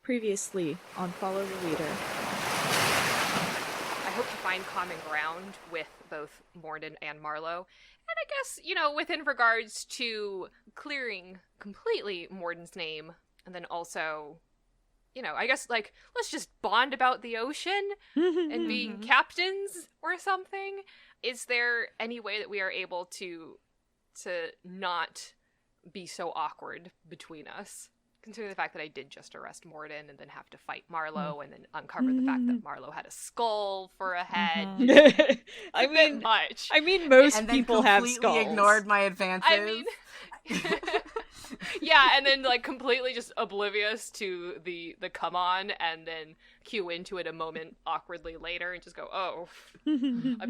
Previously on Follow the Leader. I hope to find common ground with both Morden and Marlowe. And I guess, within regards to clearing completely Morden's name, and then also, I guess, let's just bond about the ocean and being captains or something. Is there any way that we are able to not be so awkward between us? Considering the fact that I did just arrest Morden and then have to fight Marlowe and then uncover the fact that Marlowe had a skull for a head. I mean, much. Most and people then have completely skulls. ignored my advances. I mean, yeah, and then completely just oblivious to the come on, and then cue into it a moment awkwardly later, and just go, "Oh,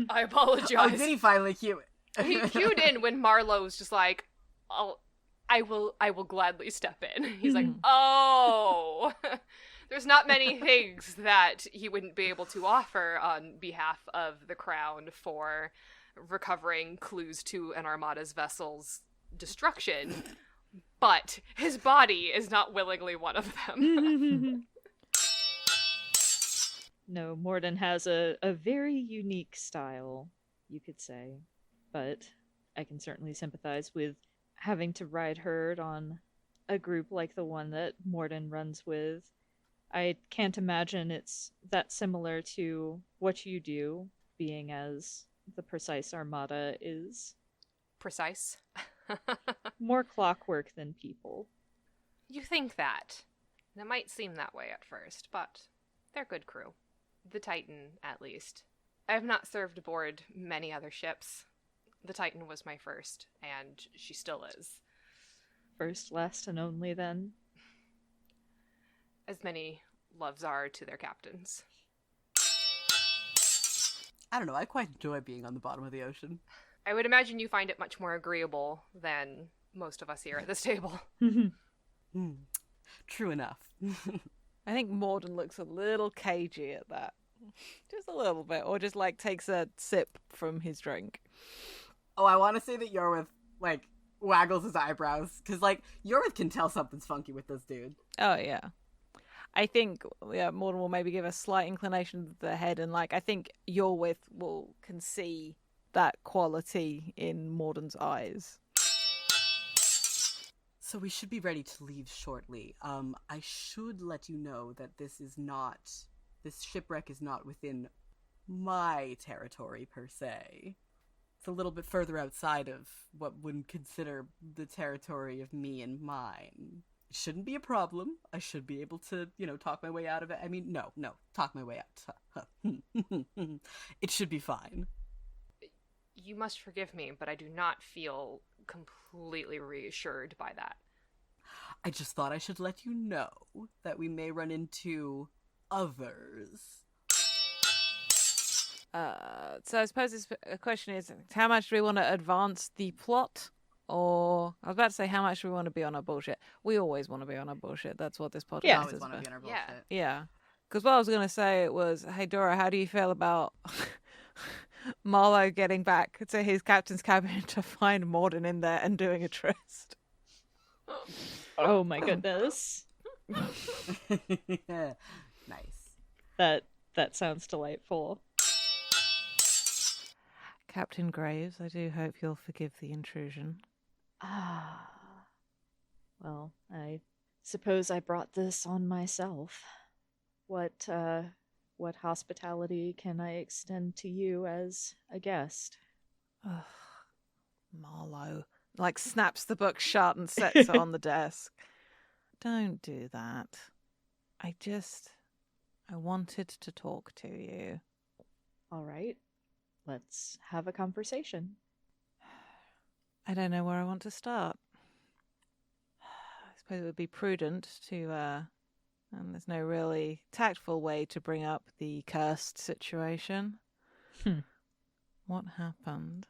I apologize." Oh, did he finally cue it? He cued in when Marlowe's just like, I will gladly step in. He's like, oh, there's not many things that he wouldn't be able to offer on behalf of the crown for recovering clues to an Armada's vessel's destruction, but his body is not willingly one of them. No, Morden has a very unique style, you could say, but I can certainly sympathize with having to ride herd on a group like the one that Morden runs with. I can't imagine it's that similar to what you do, being as the precise Armada is. Precise? More clockwork than people. You think that. It might seem that way at first, but they're good crew. The Titan, at least. I have not served aboard many other ships. The Titan was my first, and she still is. First, last, and only, then? As many loves are to their captains. I don't know, I quite enjoy being on the bottom of the ocean. I would imagine you find it much more agreeable than most of us here at this table. True enough. I think Morden looks a little cagey at that. Just a little bit, or just takes a sip from his drink. Oh, I want to say that Yorwith, waggles his eyebrows, because, Yorwith can tell something's funky with this dude. Oh, yeah. I think, Morden will maybe give a slight inclination of the head, and, I think Yorwith can see that quality in Morden's eyes. So we should be ready to leave shortly. I should let you know that this shipwreck is not within my territory, per se. It's a little bit further outside of what would consider the territory of me and mine. It shouldn't be a problem. I should be able to, talk my way out of it. I mean, no, talk my way out. It should be fine. You must forgive me, but I do not feel completely reassured by that. I just thought I should let you know that we may run into others. So I suppose the question is, how much do we want to advance the plot? Or, I was about to say, how much do we want to be on our bullshit? We always want to be on our bullshit. That's what this podcast We is always want to about. be on our bullshit. Yeah. Because what I was going to say was, hey, Dora, how do you feel about Marlowe getting back to his captain's cabin to find Morden in there and doing a tryst? Oh my goodness. Nice. That sounds delightful. Captain Graves, I do hope you'll forgive the intrusion. Well, I suppose I brought this on myself. What hospitality can I extend to you as a guest? Ugh, Marlowe, snaps the book shut and sets it on the desk. Don't do that. I wanted to talk to you. All right. Let's have a conversation. I don't know where I want to start. I suppose it would be prudent to, and there's no really tactful way to bring up the cursed situation. What happened?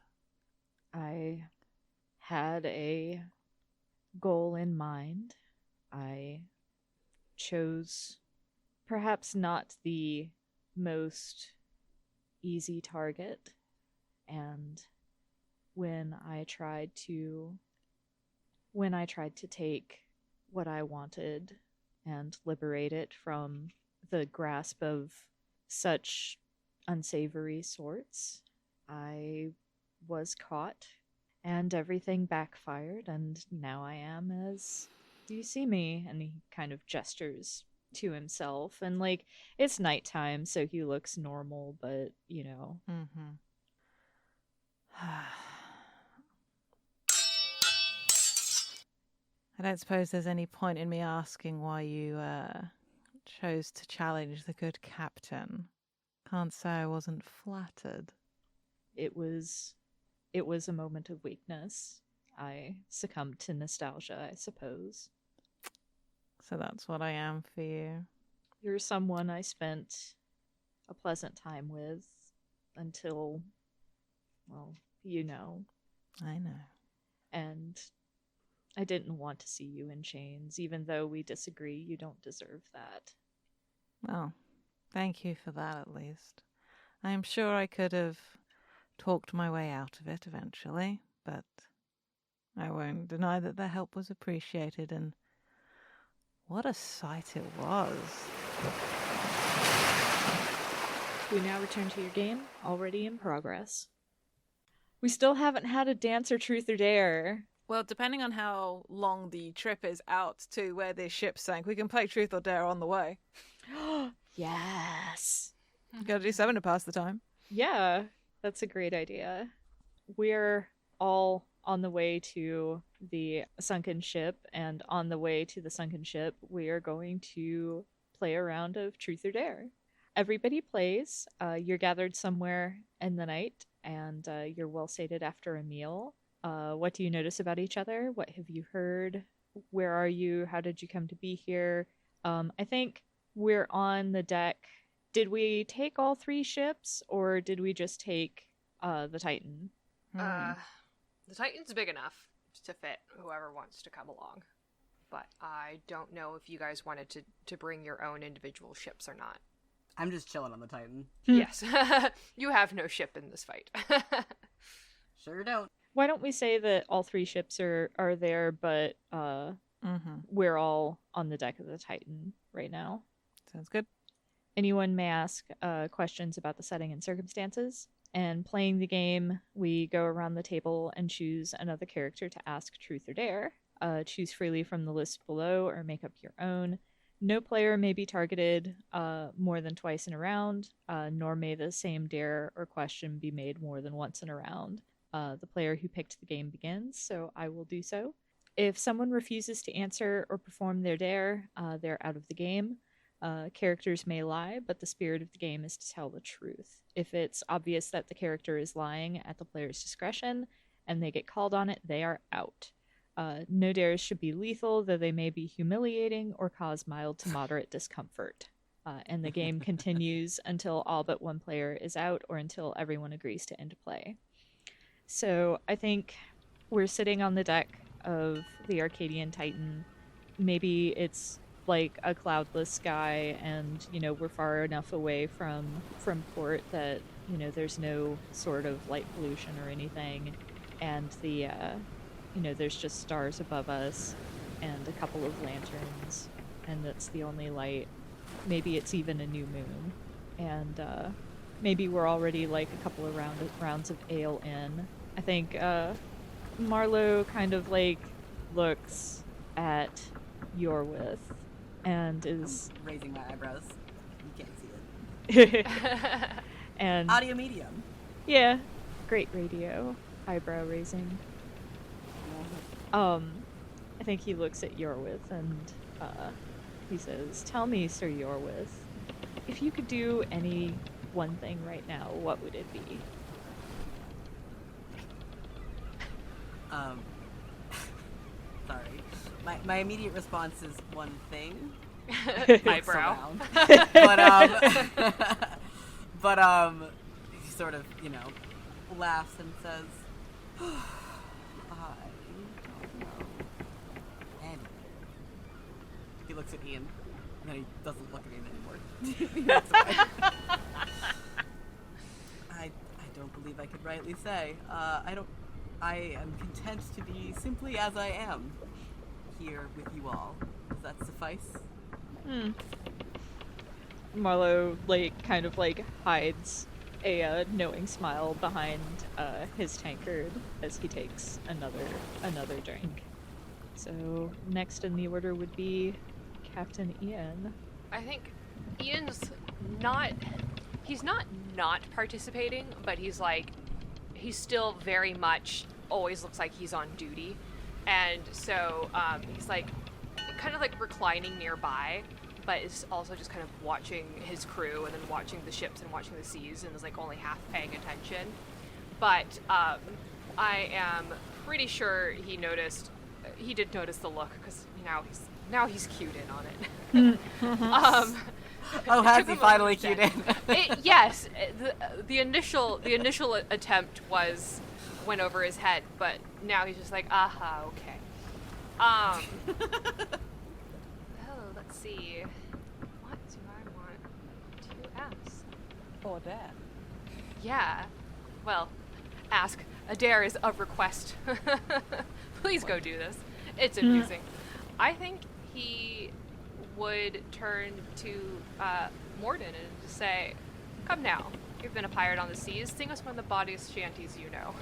I had a goal in mind. I chose perhaps not the most easy target, and when I tried to take what I wanted and liberate it from the grasp of such unsavory sorts. I was caught, and everything backfired, and now I am as you see me. And he kind of gestures to himself, and like it's nighttime, so he looks normal, but you know. Mm-hmm. I don't suppose there's any point in me asking why you chose to challenge the good captain. Can't say I wasn't flattered. It was a moment of weakness. I succumbed to nostalgia, I suppose. So that's what I am for you. You're someone I spent a pleasant time with until, well, you know. I know. And I didn't want to see you in chains. Even though we disagree, you don't deserve that. Well, thank you for that at least. I am sure I could have talked my way out of it eventually, but I won't deny that the help was appreciated, and what a sight it was. We now return to your game, already in progress. We still haven't had a dance or truth or dare. Well, depending on how long the trip is out to where this ship sank, we can play truth or dare on the way. Yes. Gotta do something to pass the time. Yeah, that's a great idea. We're all on the way to the sunken ship, and on the way to the sunken ship, we are going to play a round of truth or dare. Everybody plays. You're gathered somewhere in the night, and you're well sated after a meal. What do you notice about each other? What have you heard? Where are you? How did you come to be here? I think we're on the deck. Did we take all 3 ships, or did we just take the Titan? The Titan's big enough to fit whoever wants to come along. But I don't know if you guys wanted to bring your own individual ships or not. I'm just chilling on the Titan. Yes. You have no ship in this fight. Sure don't. Why don't we say that all 3 ships are there, but we're all on the deck of the Titan right now? Sounds good. Anyone may ask questions about the setting and circumstances. And playing the game, we go around the table and choose another character to ask truth or dare. Choose freely from the list below or make up your own. No player may be targeted more than twice in a round, nor may the same dare or question be made more than once in a round. The player who picked the game begins, so I will do so. If someone refuses to answer or perform their dare, they're out of the game. Characters may lie, but the spirit of the game is to tell the truth. If it's obvious that the character is lying at the player's discretion and they get called on it, they are out. No dares should be lethal, though they may be humiliating or cause mild to moderate discomfort. And the game continues until all but one player is out or until everyone agrees to end play. So I think we're sitting on the deck of the Arcadian Titan. Maybe it's like a cloudless sky, and we're far enough away from port that there's no sort of light pollution or anything, and the there's just stars above us and a couple of lanterns, and that's the only light. Maybe it's even a new moon, and maybe we're already like a couple of rounds of ale in. I think Marlowe kind of like looks at Yorwith and is raising my eyebrows. You can't see it. And audio medium. Yeah, great radio. Eyebrow raising. I think he looks at Yorwith and he says, "Tell me, Sir Yorwith, if you could do any one thing right now, what would it be?" Sorry. My immediate response is one thing. Eyebrow. But he sort of, laughs and says, I don't know. Anyway. He looks at Ian, and then he doesn't look at Ian anymore. He walks away. I don't believe I could rightly say. I am content to be simply as I am, here with you all. Does that suffice? Marlowe kind of hides a knowing smile behind his tankard as he takes another drink. So next in the order would be Captain Ian. I think Ian's he's not participating, but he's still very much always looks like he's on duty. And so he's kind of reclining nearby, but is also just kind of watching his crew and then watching the ships and watching the seas and is only half paying attention. But I am pretty sure he did notice the look, because now he's cued in on it. Oh, has he finally cued in? Yes, the initial attempt went over his head, but now he's just aha, okay. Oh, let's see. What do I want to ask? Or dare. Yeah. Well, ask. A dare is a request. Please go do this. It's amusing. I think he would turn to Morden and just say, "Come now. You've been a pirate on the seas. Sing us one of the bawdiest shanties you know."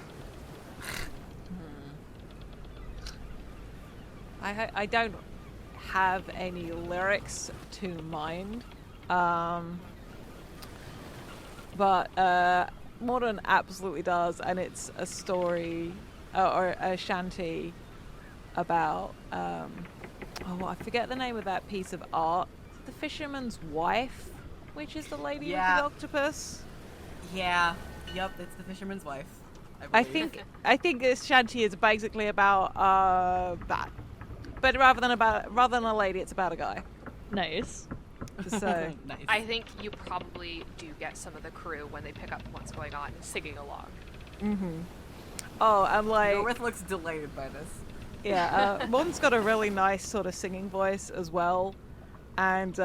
I don't have any lyrics to mind, but Morden absolutely does, and it's a story or a shanty about I forget the name of that piece of art. The Fisherman's Wife, which is the lady with the octopus. Yeah. Yep, it's the Fisherman's Wife. I think this shanty is basically about that, but rather than a lady, it's about a guy. Nice. So Nice. I think you probably do get some of the crew, when they pick up what's going on, singing along. Oh, I'm North looks delighted by this. yeah. Morden's got a really nice sort of singing voice as well, and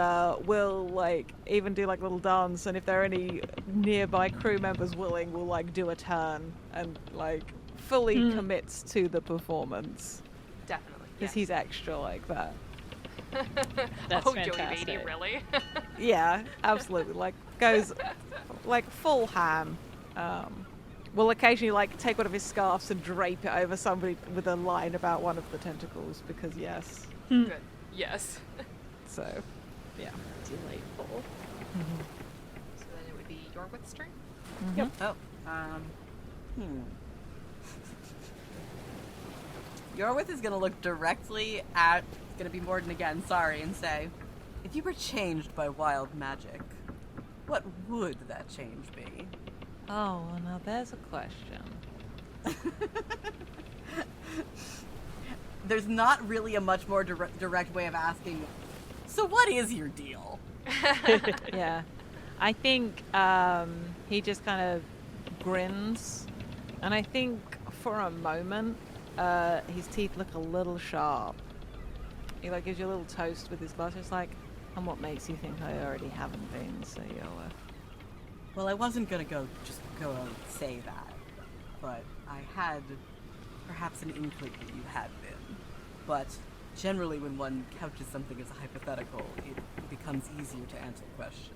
will even do little dance. And if there are any nearby crew members willing, will do a turn and fully commits to the performance. Definitely. Because he's extra like that. That's Jody fantastic. Beatty, really? Yeah, absolutely. Goes full ham. Will occasionally take one of his scarves and drape it over somebody with a line about one of the tentacles, because yes. Good. Yes. So, yeah. Delightful. So then it would be Yorwith's turn? Yep. Oh, Yorwith is gonna look directly at, gonna be Morden again, sorry, and say, if you were changed by wild magic, what would that change be? Oh, well, now there's a question. There's not really a much more direct way of asking, so what is your deal? Yeah. I think he just kind of grins, and I think for a moment his teeth look a little sharp. He gives you a little toast with his glasses, and what makes you think I already haven't been, so you're Well, I wasn't gonna go and say that, but I had perhaps an inkling that you had been. But generally when one couches something as a hypothetical, it becomes easier to answer the question.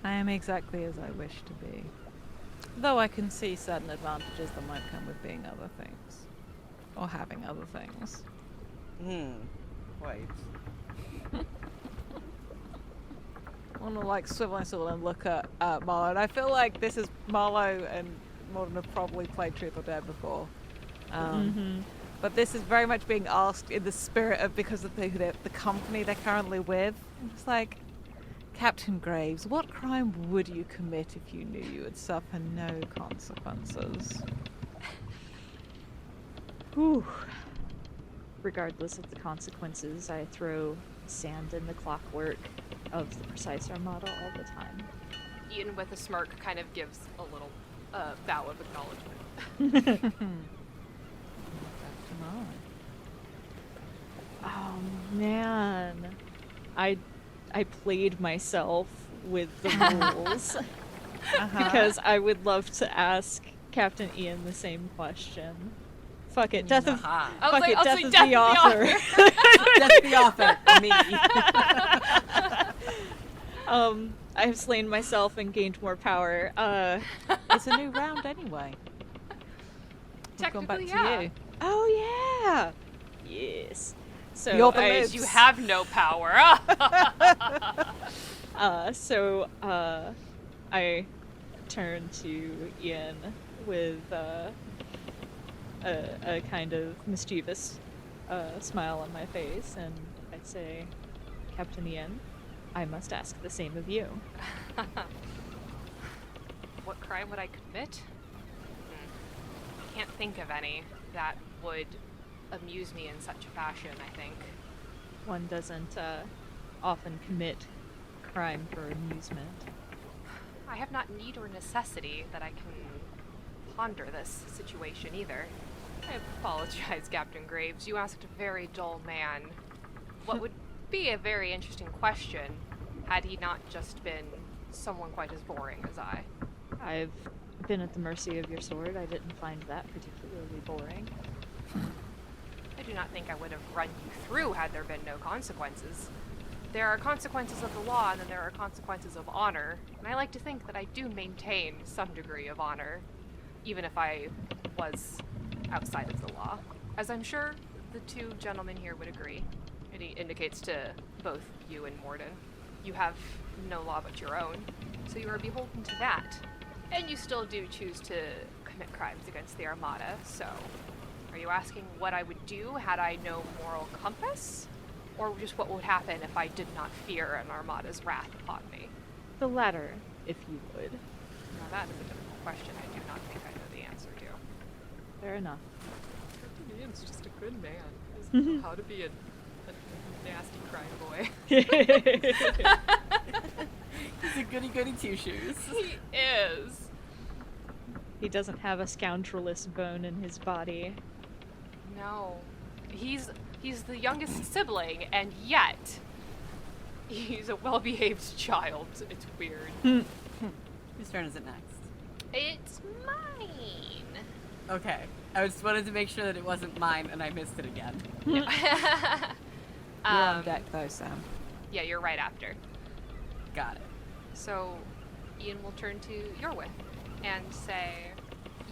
I am exactly as I wish to be. Though I can see certain advantages that might come with being other things. Or having other things. Quite. I want to swivel and look at Marlowe. And I feel like this is Marlowe and Morden have probably played Truth or Dare before. But this is very much being asked in the spirit of, because of the company they're currently with. It's Captain Graves, what crime would you commit if you knew you would suffer no consequences? Whew. Regardless of the consequences, I throw sand in the clockwork of the precise Armada all the time. Ian, with a smirk, kind of gives a little bow of acknowledgement. Oh man, I played myself with the rules because I would love to ask Captain Ian the same question. Fuck it, death of I was fuck like, it, I'll death say of death the of the author. That's the author, me. I've slain myself and gained more power. It's a new round anyway. We've gone back Technically, to yeah. you. Oh yeah. Yes. So You're the I, libs. You have no power. I turn to Ian with a kind of mischievous smile on my face, and I say, Captain Ian, I must ask the same of you. What crime would I commit? I can't think of any that would amuse me in such a fashion, I think. One doesn't often commit crime for amusement. I have not need or necessity that I can ponder this situation either. I apologize, Captain Graves. You asked a very dull man. What would be a very interesting question had he not just been someone quite as boring as I. I've been at the mercy of your sword. I didn't find that particularly boring. I do not think I would have run you through had there been no consequences. There are consequences of the law, and then there are consequences of honor, and I like to think that I do maintain some degree of honor, even if I was outside of the law. As I'm sure the two gentlemen here would agree. And he indicates to both you and Morden. You have no law but your own, so you are beholden to that. And you still do choose to commit crimes against the Armada, so are you asking what I would do had I no moral compass? Or just what would happen if I did not fear an Armada's wrath upon me? The latter, if you would. Now that is a difficult question I do not think I know the answer to. Fair enough. Captain Ian's just a good man. He doesn't know how to be a nasty crime boy. He's a goody-goody two-shoes. He is. He doesn't have a scoundrelous bone in his body. No. He's the youngest sibling, and yet he's a well-behaved child. It's weird. Whose turn is it next? It's mine. Okay. I just wanted to make sure that it wasn't mine and I missed it again. You're on deck though, Sam. Yeah, you're right after. Got it. So Ian will turn to Yorwith and say,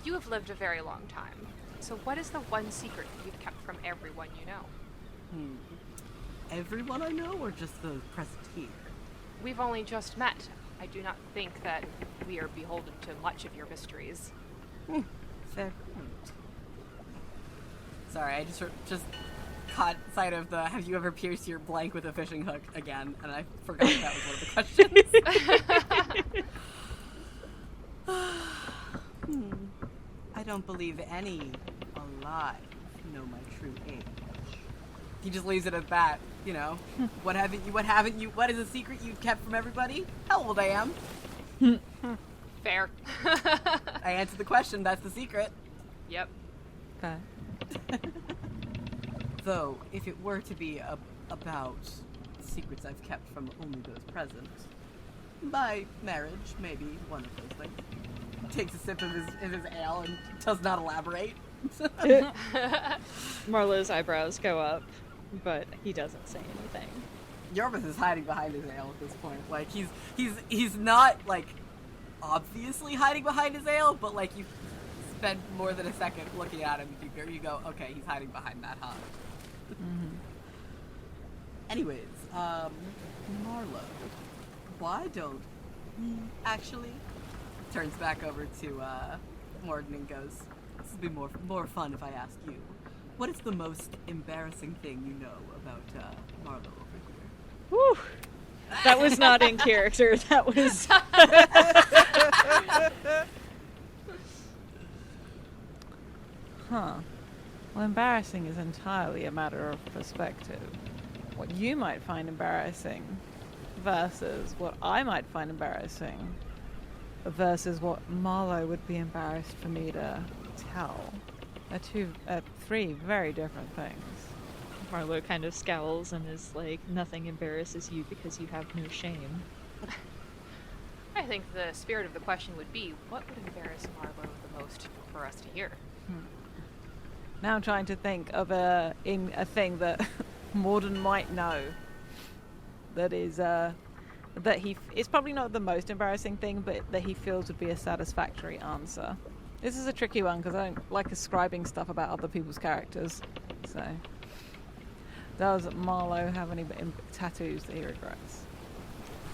you have lived a very long time. So what is the one secret that you've kept from everyone you know? Everyone I know, or just the present here? We've only just met. I do not think that we are beholden to much of your mysteries. Fair point. Sorry, I just caught sight of the have you ever pierced your blank with a fishing hook again, and I forgot that was one of the questions. I don't believe any alive know my true age. He just leaves it at that, you know. What is a secret you've kept from everybody? How old I am. Fair. I answered the question, that's the secret. Yep. Okay. Though, if it were to be about secrets I've kept from only those present, by marriage, maybe one of those things. Takes a sip of his ale and does not elaborate. Marlowe's eyebrows go up, but he doesn't say anything. Yorvith is hiding behind his ale at this point. Like he's not like obviously hiding behind his ale, but like you spend more than a second looking at him, you go, okay, he's hiding behind that, huh? Mm-hmm. Anyways, Marlowe, why don't actually turns back over to Morden and goes, this would be more fun if I ask you. What is the most embarrassing thing you know about Marlowe over here? Whew. That was not in character. That was... Huh. Well, embarrassing is entirely a matter of perspective. What you might find embarrassing versus what I might find embarrassing versus what Marlowe would be embarrassed for me to tell are three very different things. Marlowe kind of scowls and is like, nothing embarrasses you because you have no shame. I think the spirit of the question would be, what would embarrass Marlowe the most for us to hear? Now I'm trying to think of a thing that Morden might know that that it's probably not the most embarrassing thing, but that he feels would be a satisfactory answer. This is a tricky one because I don't like ascribing stuff about other people's characters. So, does Marlowe have any tattoos that he regrets?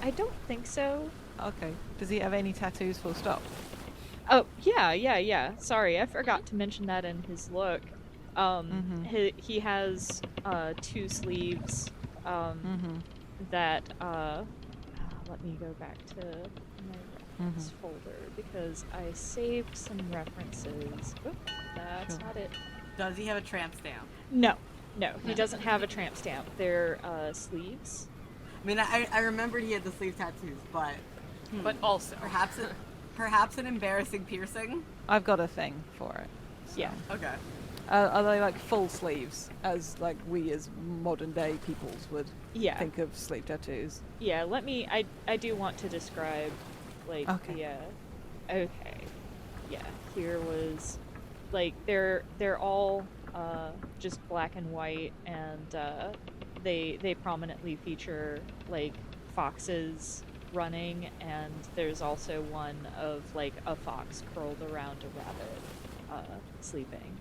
I don't think so. Okay. Does he have any tattoos full stop? Oh, yeah. Sorry, I forgot to mention that in his look. He has 2 sleeves that let me go back to my reference folder because I saved some references. Oop, that's not it. Does he have a tramp stamp? No, he doesn't have a tramp stamp. They're sleeves. I mean, I remembered he had the sleeve tattoos, but also perhaps an embarrassing piercing. I've got a thing for it. So. Yeah. Okay. Are they like full sleeves, as like we as modern day peoples would think of sleeve tattoos? Yeah. Let me. I do want to describe, like the. Okay. Yeah. Here was, like they're all just black and white, and they prominently feature like foxes running, and there's also one of like a fox curled around a rabbit sleeping.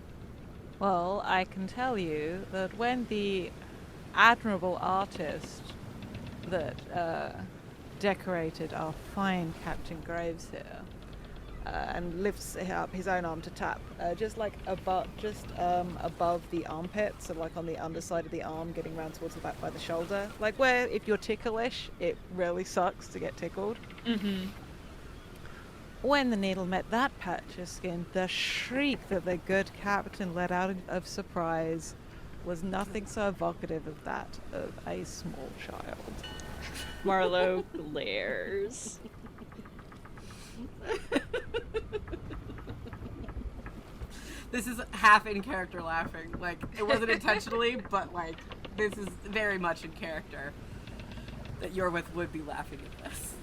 Well, I can tell you that when the admirable artist that decorated our fine Captain Graves here and lifts up his own arm to tap, just like above the armpit, so like on the underside of the arm, getting round towards the back by the shoulder, like where if you're ticklish, it really sucks to get tickled. When the needle met that patch of skin, the shriek that the good captain let out of surprise was nothing so evocative of that of a small child. Marlowe glares. This is half in character laughing. Like, it wasn't intentionally, but like, this is very much in character. That Yorwith would be laughing at this.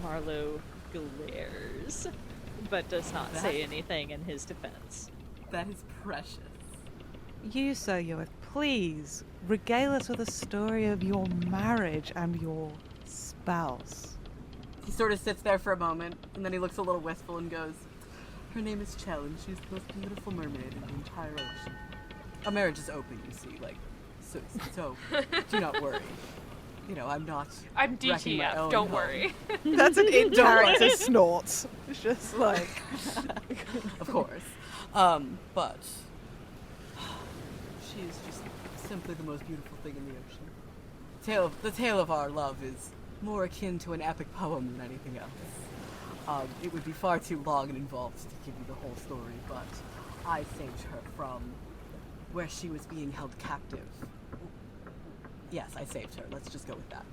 Marlowe glares, but does not say anything in his defense. That is precious. You, Sir Yorwith, please regale us with a story of your marriage and your spouse. He sort of sits there for a moment, and then he looks a little wistful and goes, "Her name is Chell, and she's the most beautiful mermaid in the entire ocean. Our marriage is open, you see, like, so do not worry. You know, I'm wrecking my DTF, own don't home." worry. That's an in-character snort. It's just like... Of course. But she is just simply the most beautiful thing in the ocean. The tale of our love is more akin to an epic poem than anything else. It would be far too long and involved to give you the whole story, but I saved her from where she was being held captive. Yes, I saved her. Let's just go with that.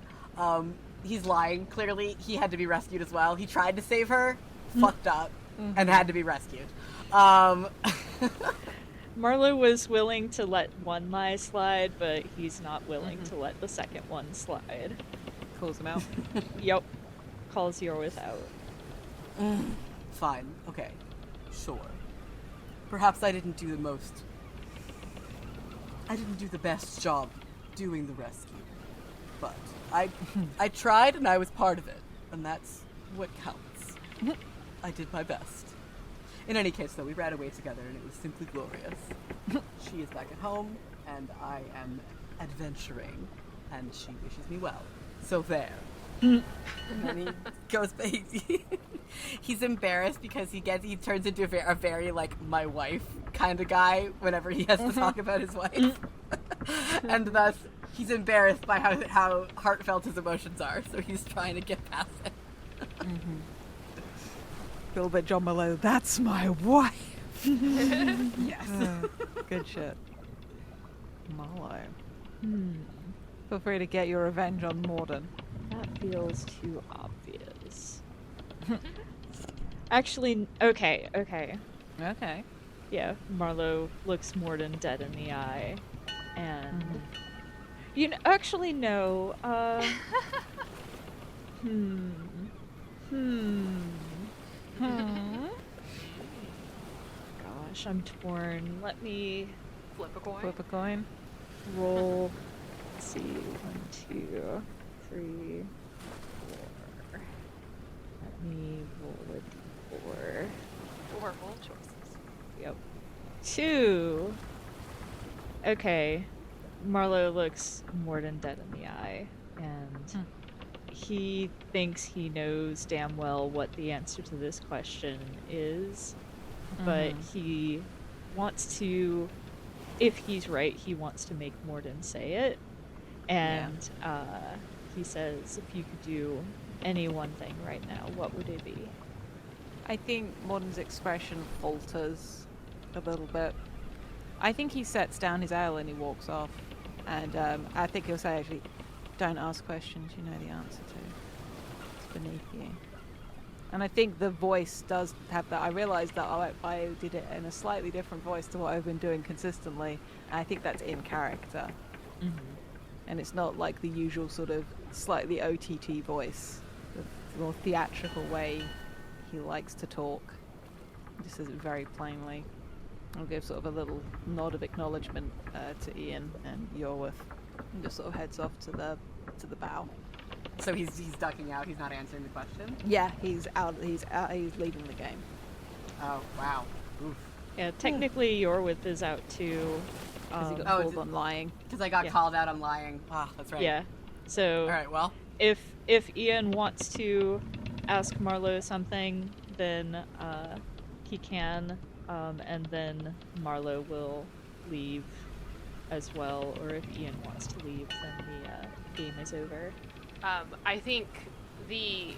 He's lying. Clearly, he had to be rescued as well. He tried to save her, fucked up, and had to be rescued. Marlowe was willing to let one lie slide, but he's not willing to let the second one slide. Calls him out. Yep. Calls Yorwith out. Fine. Okay. Sure. Perhaps I didn't do the best job doing the rescue. But I tried, and I was part of it. And that's what counts. I did my best. In any case, though, we ran away together, and it was simply glorious. She is back at home, and I am adventuring, and she wishes me well. So there. And then he goes back. He's embarrassed because he turns into a very like my wife kind of guy whenever he has to talk about his wife, and thus he's embarrassed by how heartfelt his emotions are. So he's trying to get past it. Feel a bit John Malone. That's my wife. Yes. Good shit. Marlowe. Feel free to get your revenge on Morden. That feels too obvious. Actually, okay. Okay. Yeah, Marlowe looks Morden dead in the eye, and actually no. Gosh, I'm torn. Let me Flip a coin. Flip a coin. roll. Let's see, 1, 2, 3, 2. Okay. Marlowe looks Morden dead in the eye, and he thinks he knows damn well what the answer to this question is, but he wants to, if he's right, he wants to make Morden say it. And he says, if you could do any one thing right now, what would it be? I think Morden's expression falters a little bit. I think he sets down his ale and he walks off. And I think he'll say, actually, don't ask questions you know the answer to. It's beneath you. And I think the voice does have that. I realised that I did it in a slightly different voice to what I've been doing consistently. And I think that's in character. Mm-hmm. And it's not like the usual sort of slightly OTT voice, the more theatrical way he likes to talk. He just says it very plainly. I'll give sort of a little nod of acknowledgement to Ian and Yorwith, and just sort of heads off to the bow. So he's ducking out. He's not answering the question. Yeah, he's out. He's leaving the game. Oh wow. Oof. Yeah, technically Yorwith is out too. Because he got called on lying. Because I got called out on lying. Ah, that's right. Yeah. So all right. Well, if Ian wants to ask Marlowe something, then he can. And then Marlowe will leave as well, or if Ian wants to leave, then the game is over. I think the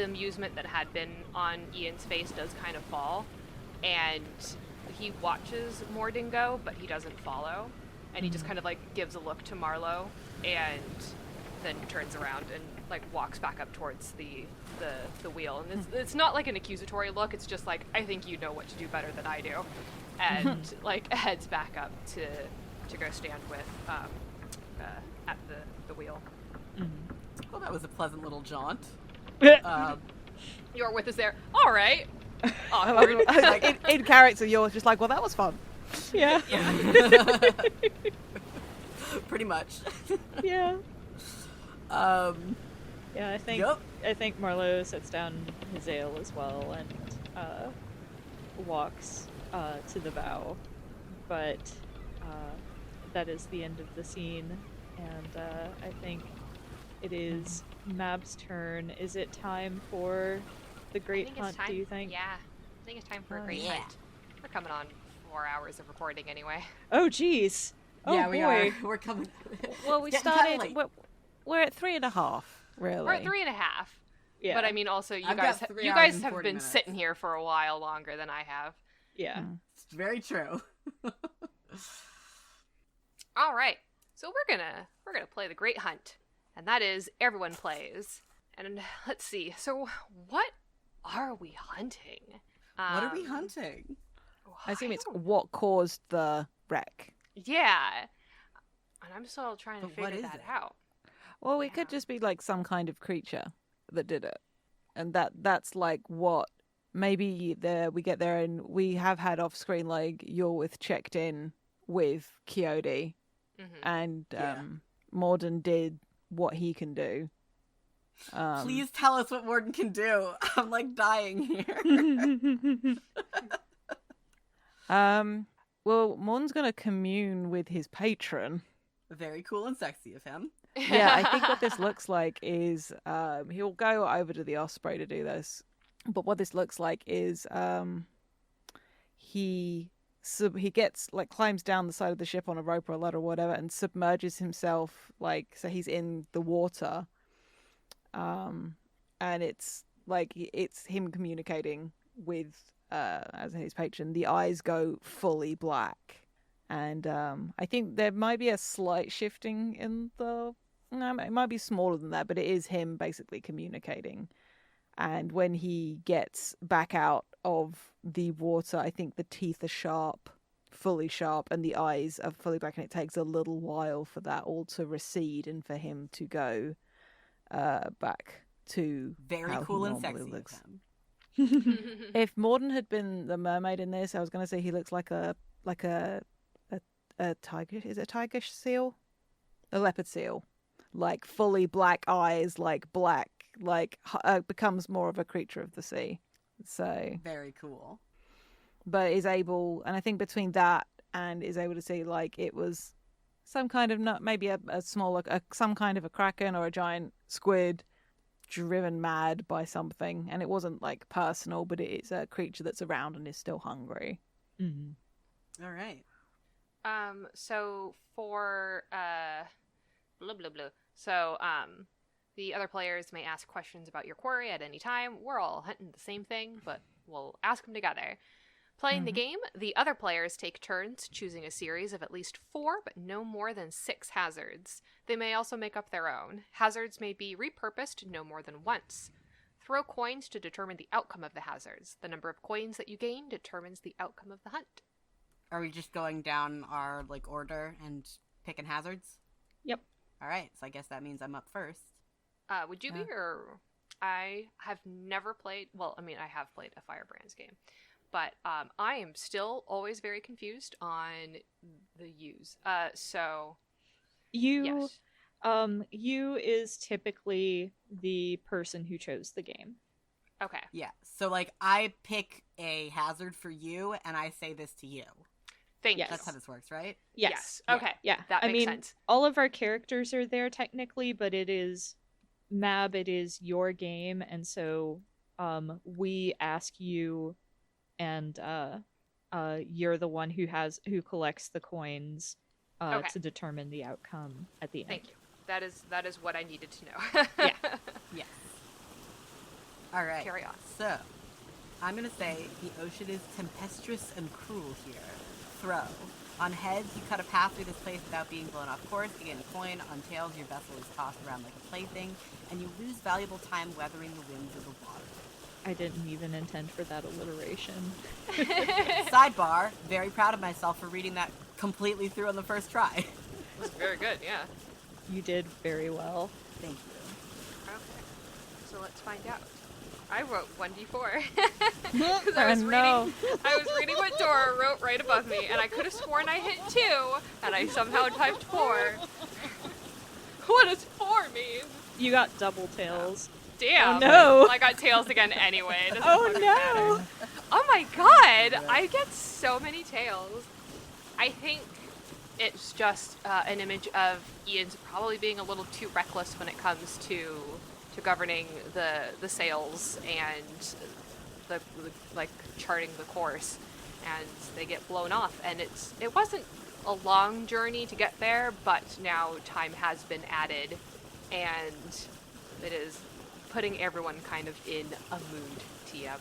amusement that had been on Ian's face does kind of fall, and he watches Morden go, but he doesn't follow, and he just kind of like gives a look to Marlowe, and then turns around and like walks back up towards the wheel, and it's not like an accusatory look. It's just like, I think you know what to do better than I do, and like heads back up to go stand with at the wheel. Mm-hmm. Well, that was a pleasant little jaunt. Yorwith is there. All right. Awkward. in character, you're just like, well, that was fun. Yeah. Pretty much. Yeah. Yeah, I think Marlowe sets down his ale as well and walks to the bow, but that is the end of the scene, and I think it is Mab's turn. Is it time for the great hunt, do you think? Yeah, I think it's time for a great hunt. We're coming on 4 hours of recording anyway. Oh, jeez. Oh, yeah, boy. we are. We're coming. Well, we started. We're at 3.5. Really? We're at 3.5. Yeah. But I mean, also you I've guys got 3 you hours guys and have 40 been minutes. sitting here for a while longer than I have. Yeah. It's very true. All right, so we're gonna play the Great Hunt, and that is everyone plays. And let's see. So what are we hunting? What are we hunting? I assume it's what caused the wreck. Yeah, and I'm still trying to But what figure is that it? out. Well, it could just be like some kind of creature that did it, and that's like what maybe we get there, and we have had off screen like Yorwith checked in with Coyote, and Morden did what he can do. Please tell us what Morden can do. I'm like dying here. Well, Morden's gonna commune with his patron. Very cool and sexy of him. Yeah, I think what this looks like is he'll go over to the Osprey to do this, but what this looks like is he gets like climbs down the side of the ship on a rope or a ladder or whatever and submerges himself, like, so he's in the water, and it's like it's him communicating with as his patron. The eyes go fully black. And I think there might be a slight shifting in it might be smaller than that, but it is him basically communicating. And when he gets back out of the water, I think the teeth are sharp, fully sharp, and the eyes are fully black, and it takes a little while for that all to recede and for him to go back to Very how cool he and normally sexy looks. of him. If Morden had been the mermaid in this, I was going to say he looks like a tiger. Is it a tiger seal? A leopard seal. Like fully black eyes, like black, like becomes more of a creature of the sea. So Very cool. but is able, and I think between that and is able to see like it was some kind of nut, maybe a small, some kind of a kraken or a giant squid driven mad by something, and it wasn't like personal, but it's a creature that's around and is still hungry. All right. So for blah blah blah. So the other players may ask questions about your quarry at any time. We're all hunting the same thing, but we'll ask them together. Playing the game, the other players take turns choosing a series of at least 4, but no more than 6 hazards. They may also make up their own. Hazards may be repurposed no more than once. Throw coins to determine the outcome of the hazards. The number of coins that you gain determines the outcome of the hunt. Are we just going down our like order and picking hazards? Yep. All right. So I guess that means I'm up first. Would you be, or I have never played, well, I mean, I have played a Firebrands game, but I am still always very confused on the use. So, You, yes. you is typically the person who chose the game. Okay. Yeah. So like I pick a hazard for you and I say this to you. Thank Yes. you. That's how this works, right? Yes. Okay. Yeah. That I makes mean, sense. all of our characters are there technically, but it is Mab, it is your game, and so we ask you, and you're the one who collects the coins Okay. to determine the outcome at the end. Thank you. That is what I needed to know. Yeah. Yes. All right. Carry on. So, I'm going to say the ocean is tempestuous and cruel here. Throw. On heads, you cut a path through this place without being blown off course. You gain a coin. On tails, your vessel is tossed around like a plaything, and you lose valuable time weathering the winds of the water. I didn't even intend for that alliteration. Sidebar, very proud of myself for reading that completely through on the first try. It was very good, yeah. You did very well. Thank you. Okay. So let's find out. I wrote 1d4. 'Cause I was no. I was reading what Dora wrote right above me, and I could have sworn I hit 2, and I somehow typed 4. What does 4 mean? You got double tails. Damn. Oh, no. I got tails again anyway. It doesn't Oh fucking no! matter. Oh my god! I get so many tails. I think it's just an image of Ian's probably being a little too reckless when it comes to governing the sails and the like charting the course, and they get blown off. And it wasn't a long journey to get there, but now time has been added, and it is putting everyone kind of in a mood. TM.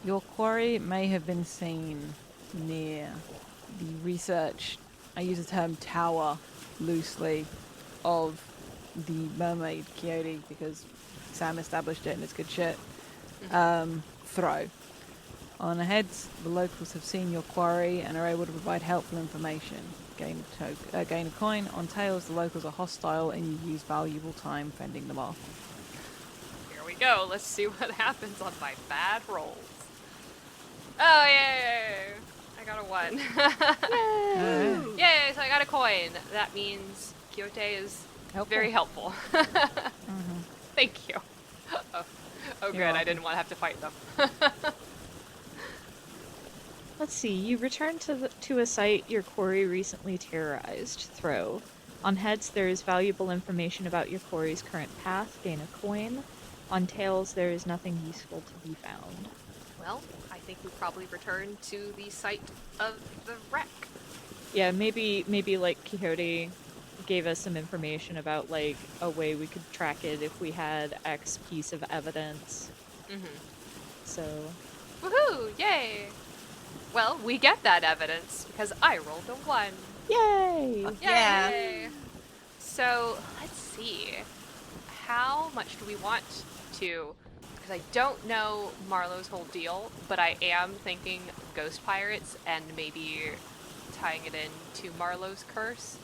Your quarry may have been seen near the research, I use the term tower loosely, of the mermaid Coyote because Sam established it and it's good shit. Throw. On heads, the locals have seen your quarry and are able to provide helpful information. Gain a coin. On tails, the locals are hostile and you use valuable time fending them off. Here we go. Let's see what happens on my bad rolls. Oh, yay! I got a 1. Alright. Yay, so I got a coin. That means Quixote is very helpful. Thank you. Oh good. welcome. I didn't want to have to fight them. Let's see. You return to a site your quarry recently terrorized. Throw. On heads, there is valuable information about your quarry's current path. Gain a coin. On tails, there is nothing useful to be found. Well, I think we probably return to the site of the wreck. Yeah, maybe like Quixote gave us some information about like a way we could track it if we had X piece of evidence. So, Woohoo! Yay! Well, we get that evidence because I rolled a 1. yay! Yeah. Yay! So, let's see. How much do we want to... Because I don't know Marlowe's whole deal, but I am thinking ghost pirates and maybe tying it in to Marlowe's curse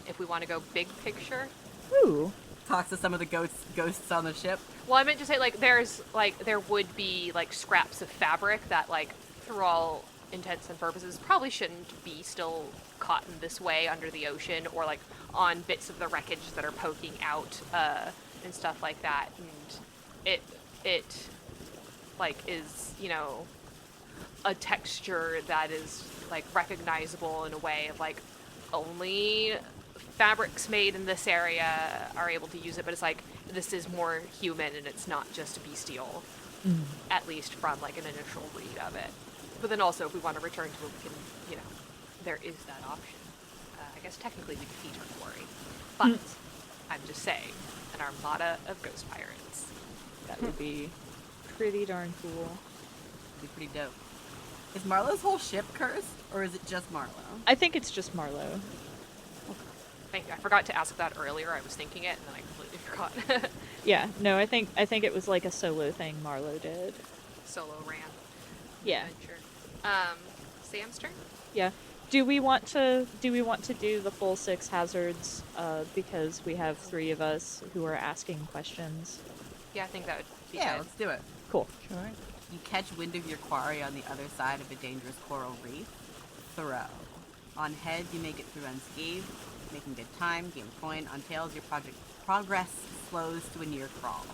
if we want to go big picture. Ooh. Talks to some of the ghosts on the ship. Well, I meant to say, like, there would be, like, scraps of fabric that, like, through all intents and purposes, probably shouldn't be still caught in this way under the ocean, or, like, on bits of the wreckage that are poking out, and stuff like that. And it like, is, you know, a texture that is like recognizable in a way of like only fabrics made in this area are able to use it, but it's like this is more human and it's not just bestial, at least from like an initial read of it. But then also, if we want to return to it, we can, there is that option. I guess technically we defeat our quarry, but I'm just saying, an armada of ghost pirates. That would be pretty darn cool. Be pretty dope. Is Marlowe's whole ship cursed, or is it just Marlowe? I think it's just Marlowe. Thank you. I forgot to ask that earlier. I was thinking it, and then I completely forgot. Yeah, no, I think it was like a solo thing Marlowe did. Solo ran. Yeah. Adventure. Sam's turn? Yeah. Do we want to do the full 6 hazards because we have 3 of us who are asking questions? Yeah, I think that would be Yeah, good. let's do it. Cool. Sure. You catch wind of your quarry on the other side of a dangerous coral reef. Throw. On head, you make it through unscathed, making good time, gain a point. On tails, your progress slows to a near crawl.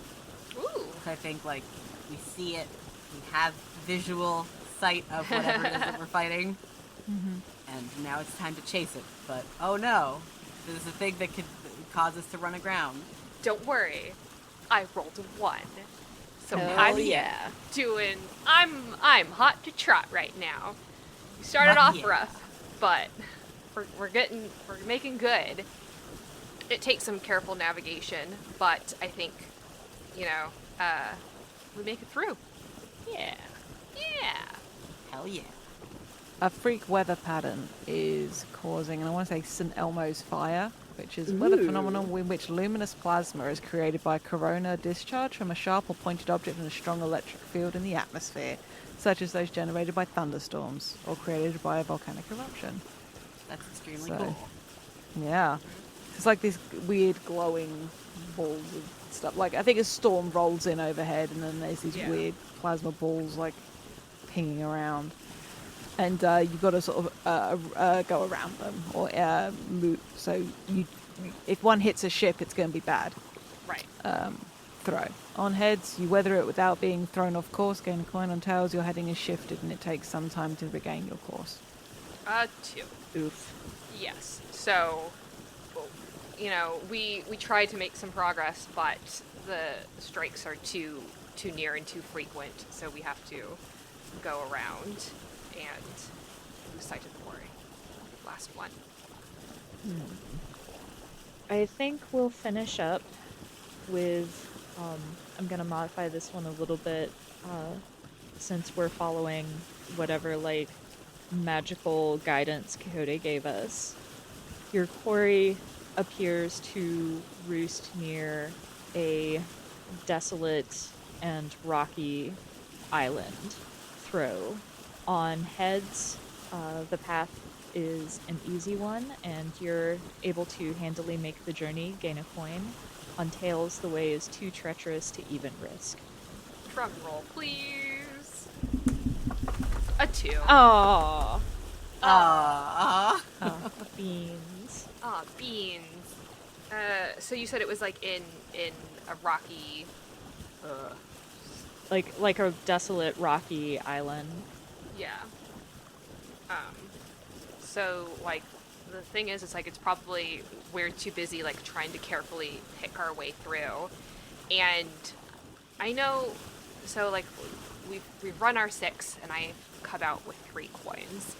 Ooh. So I think, like, we see it, we have visual sight of whatever it is that we're fighting, and now it's time to chase it. But, oh no, there's a thing that could cause us to run aground. Don't worry. I rolled a 1. So Hell I'm yeah. doing... I'm hot to trot right now. We started off rough, but we're making good. It takes some careful navigation, but I think, we make it through. Yeah. Yeah. Hell yeah. A freak weather pattern is causing, and I want to say St. Elmo's fire, which is a weather phenomenon in which luminous plasma is created by corona discharge from a sharp or pointed object in a strong electric field in the atmosphere, such as those generated by thunderstorms or created by a volcanic eruption. That's extremely So- cool. Yeah. It's like these weird glowing balls of stuff. Like, I think a storm rolls in overhead, and then there's these weird plasma balls, like, pinging around. And you've got to sort of go around them or move. So if one hits a ship, it's going to be bad. Right. Throw. On heads, you weather it without being thrown off course, gain a coin. On tails, your heading is shifted, and it takes some time to regain your course. 2. Oof. Yes. So, we tried to make some progress, but the strikes are too near and too frequent, so we have to go around and lose sight of the quarry. Last one. I think we'll finish up with, I'm going to modify this one a little bit, since we're following whatever, like, magical guidance Quixote gave us. Your quarry appears to roost near a desolate and rocky island. Throw. On heads, the path is an easy one, and you're able to handily make the journey, gain a coin. On tails, the way is too treacherous to even risk. Drum roll, please. A 2. Aww. Beans. Ah, beans. So you said it was like in a rocky. Like a desolate, rocky island. Yeah. So like the thing is, it's like it's probably we're too busy like trying to carefully pick our way through, and I know. So like we've run our 6, and I cut out with 3 coins.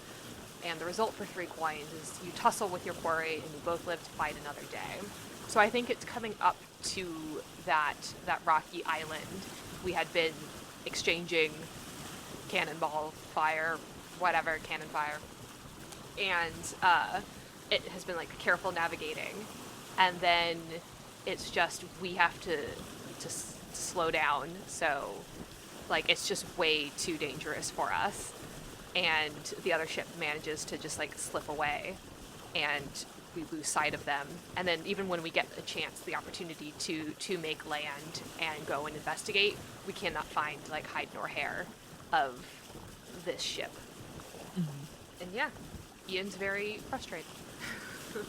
And the result for 3 coins is you tussle with your quarry, and you both live to fight another day. So I think it's coming up to that rocky island. We had been exchanging cannonball fire, whatever, cannon fire. And it has been like careful navigating. And then it's just we have to slow down. So like it's just way too dangerous for us. And the other ship manages to just like slip away, and we lose sight of them. And then even when we get a chance, the opportunity to make land and go and investigate, we cannot find like hide nor hair of this ship. Mm-hmm. And yeah, Ian's very frustrated. I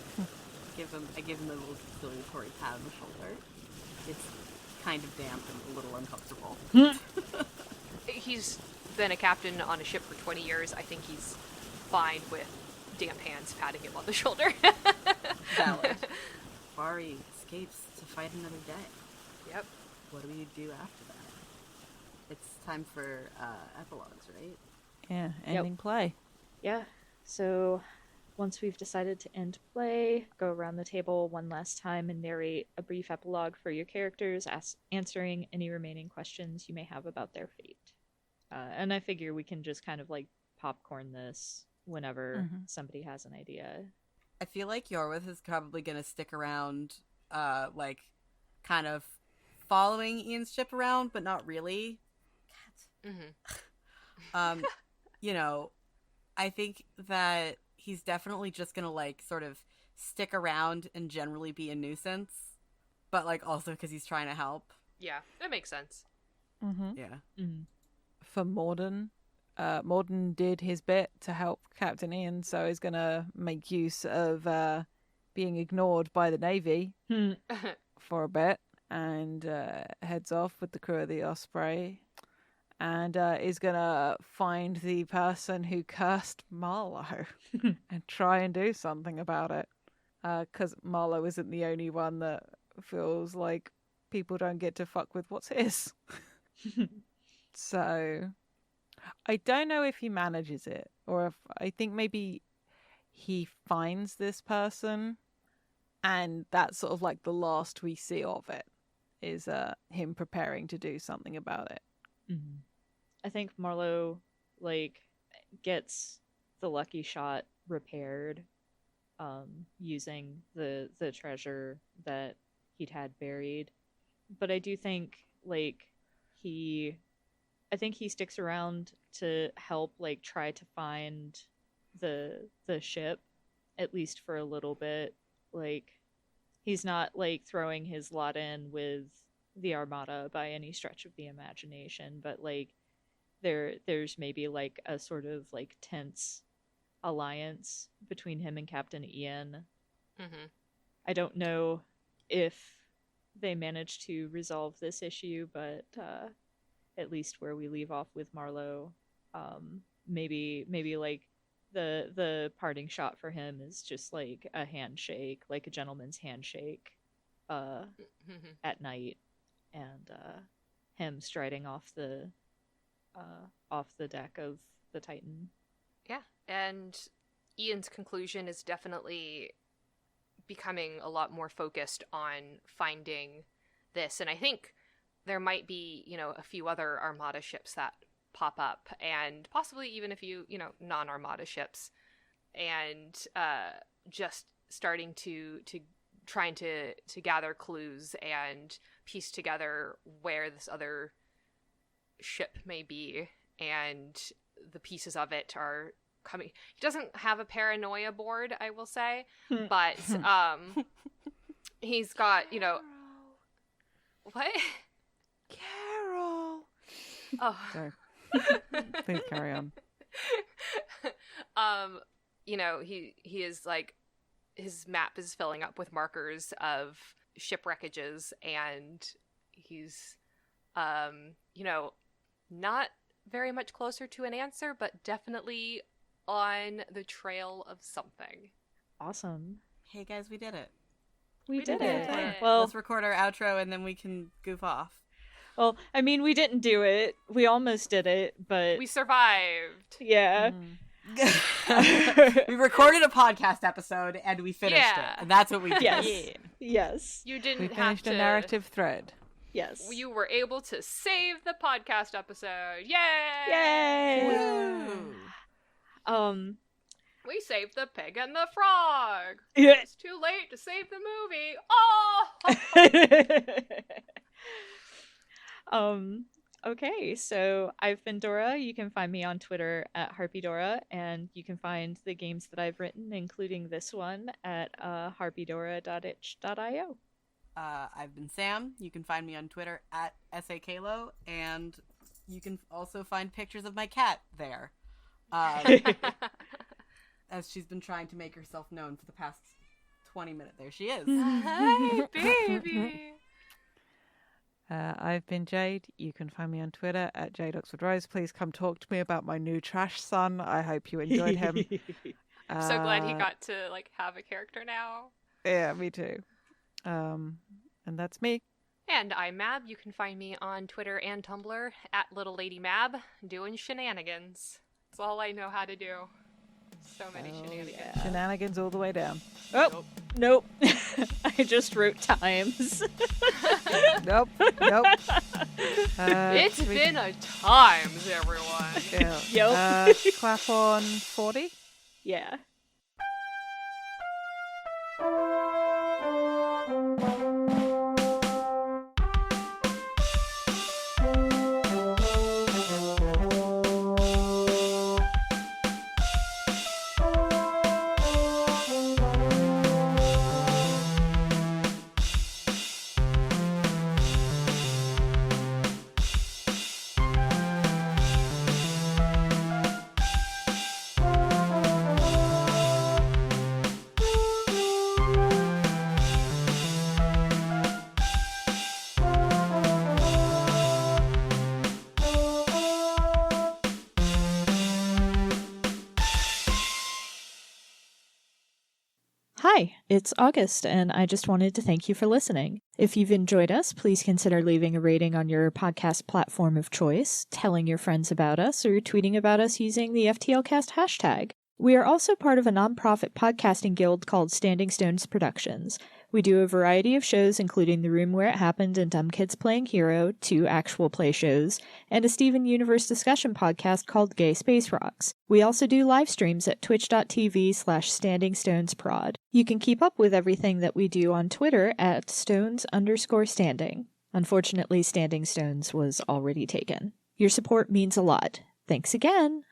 give him a little conciliatory pat on the shoulder. It's kind of damp and a little uncomfortable. He's been a captain on a ship for 20 years. I think he's fine with damp hands patting him on the shoulder. Valid. Bari escapes to fight another day. Yep. What do we do after that? It's time for epilogues, right? Yeah, ending play. Yeah. So once we've decided to end play, go around the table one last time and narrate a brief epilogue for your characters, answering any remaining questions you may have about their fate. And I figure we can just kind of like popcorn this whenever somebody has an idea. I feel like Yorwith is probably going to stick around, like, kind of following Ian's ship around, but not really. You know, I think that he's definitely just going to, like, sort of stick around and generally be a nuisance, but, like, also because he's trying to help. Yeah, that makes sense. Yeah. For Morden, Morden did his bit to help Captain Ian, so he's going to make use of being ignored by the Navy for a bit, and heads off with the crew of the Osprey, and is going to find the person who cursed Marlowe and try and do something about it, because Marlowe isn't the only one that feels like people don't get to fuck with what's his. So I don't know if he manages it, or if I think maybe he finds this person, and that's sort of like the last we see of it is him preparing to do something about it. I think Marlowe like gets the lucky shot repaired using the treasure that he'd had buried, but I do think like I think he sticks around to help like try to find the ship, at least for a little bit. Like he's not like throwing his lot in with the Armada by any stretch of the imagination, but like there's maybe like a sort of like tense alliance between him and Captain Ian. I don't know if they manage to resolve this issue, but at least where we leave off with Marlowe, maybe like the parting shot for him is just like a handshake, like a gentleman's handshake at night, and him striding off the deck of the Titan. Yeah, and Ian's conclusion is definitely becoming a lot more focused on finding this, and I think there might be, you know, a few other Armada ships that pop up, and possibly even a few, you know, non-Armada ships, and just starting to trying to gather clues and piece together where this other ship may be, and the pieces of it are coming. He doesn't have a paranoia board, I will say, but he's got, you know, what? Carol. Oh, Sorry. Please carry on. You know, he is like, his map is filling up with markers of shipwreckages, and he's you know, not very much closer to an answer, but definitely on the trail of something. Awesome. Hey guys, we did it. We did did it. it. Well, Let's record our outro and then we can goof off. well, I mean, we didn't do it. We almost did it, but We survived. yeah. We recorded a podcast episode and we finished it. And that's what we did. Yes. Yes. You didn't We have finished to. a narrative thread. Yes. You were able to save the podcast episode. Yay! Yay! Woo! We saved the pig and the frog. Yeah. It's too late to save the movie. Oh! Okay, so I've been Dora. You can find me on Twitter at HarpyDora, and you can find the games that I've written, including this one, at harpydora.itch.io. I've been Sam. You can find me on Twitter at SAKalo, and you can also find pictures of my cat there. As she's been trying to make herself known for the past 20 minutes. There she is. Hi, baby. I've been Jade. You can find me on Twitter at Jade Oxford Rose. Please come talk to me about my new trash son. I hope you enjoyed him. So glad he got to have a character now. Yeah, me too. And that's me. And I'm Mab. You can find me on Twitter and Tumblr at Little Lady Mab, doing shenanigans. That's all I know how to do. So many shenanigans. Yeah. Shenanigans all the way down. Oh, nope. I just wrote times. Nope. It's been a times, everyone. Yeah. Yep. Clap on 40. Yeah. Hi, it's August, and I just wanted to thank you for listening. If you've enjoyed us, please consider leaving a rating on your podcast platform of choice, telling your friends about us, or tweeting about us using the FTLcast hashtag. We are also part of a nonprofit podcasting guild called Standing Stones Productions. We do a variety of shows, including The Room Where It Happened and Dumb Kids Playing Hero, 2 actual play shows, and a Steven Universe discussion podcast called Gay Space Rocks. We also do live streams at twitch.tv/standingstonesprod. You can keep up with everything that we do on Twitter at stones_standing. Unfortunately, Standing Stones was already taken. Your support means a lot. Thanks again!